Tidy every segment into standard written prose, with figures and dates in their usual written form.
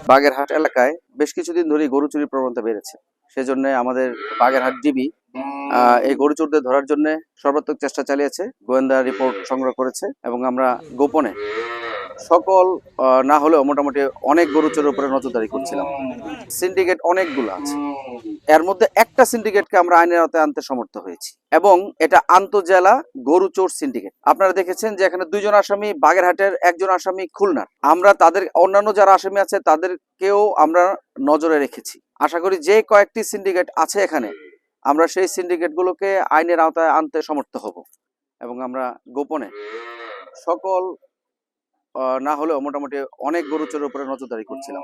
বাগেরহাট এলাকায় বেশ কিছুদিন ধরেই গরু চুরির প্রবণতা বেড়েছে। সেজন্য আমাদের বাগেরহাট ডিবি এই গরু চোরদের ধরার জন্য সর্বাত্মক চেষ্টা চালিয়েছে, গোয়েন্দা রিপোর্ট সংগ্রহ করেছে এবং আমরা গোপনে সকল না হলেও মোটামুটি অনেক গরু চোরের উপরে নজরদারি করছিলাম। সিন্ডিকেট অনেকগুলো আছে, এর মধ্যে একটা সিন্ডিকেটকে আমরা আইনের আওতায় আনতে সমর্থ হয়েছি এবং এটা আন্তঃজেলা গরু চোর সিন্ডিকেট। আপনারা দেখেছেন যে এখানে 2 জন আসামি বাগেরহাটের, 1 জন আসামি খুলনার। আমরা তাদের অন্যান্য যারা আসামি আছে তাদেরকেও আমরা নজরে রেখেছি। আশা করি যে কয়েকটি সিন্ডিকেট আছে এখানে, আমরা সেই সিন্ডিকেটগুলোকে আইনের আওতায় আনতে সমর্থ হব এবং আমরা গোপনে সকল না হলেও মোটামুটি অনেক গরু চোরের উপরে নজরদারি করছিলাম।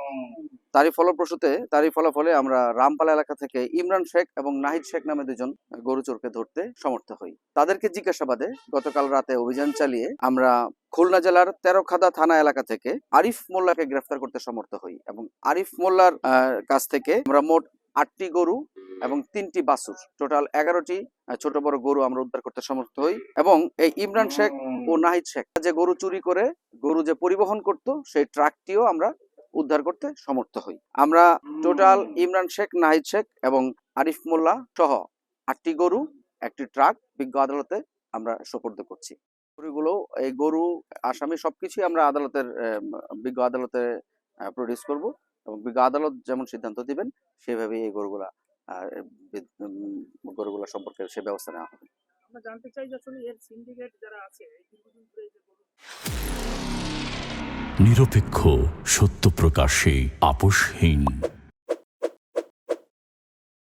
তারই ফলাফলে আমরা রামপালা এলাকা থেকে ইমরান শেখ এবং নাহিদ শেখ নামে 2 জন গরু চোরকে ধরতে সমর্থ হই। তাদেরকে জিজ্ঞাসাবাদে গতকাল রাতে অভিযান চালিয়ে আমরা খুলনা জেলার তেরোখাদা থানা এলাকা থেকে আরিফ মোল্লাকে গ্রেফতার করতে সমর্থ হই এবং আরিফ মোল্লার কাছ থেকে আমরা মোট 8টি গরু এবং 3টি বাছুর, টোটাল 11টি ছোট বড় গরু আমরা উদ্ধার করতে সমর্থ হই এবং এই ইমরান শেখ ও নাহিদ শেখ যে গরু চুরি করে গরু যে পরিবহন করত সেই ট্রাকটিও আমরা উদ্ধার করতে সমর্থ হই। আমরা টোটাল ইমরান শেখ, নাহিদ শেখ এবং আরিফ মোল্লা সহ 8টি গরু, 1টি ট্রাক বিজ্ঞ আদালতে আমরা সোপর্দ করছি। গরুগুলো, এই গরু আসামি সবকিছুই আমরা বিজ্ঞ আদালতে প্রডিউস করব এবং বিজ্ঞ আদালত যেমন সিদ্ধান্ত দিবেন সেভাবেই এই গরুগুলা সম্পর্কে সে ব্যবস্থা নেওয়া হবে। আমরা জানতে চাই যে আসলে এর সিন্ডিকেট যারা আছে দীর্ঘদিন ধরে যে নিরপেক্ষ, সত্য প্রকাশে আপোষহীন।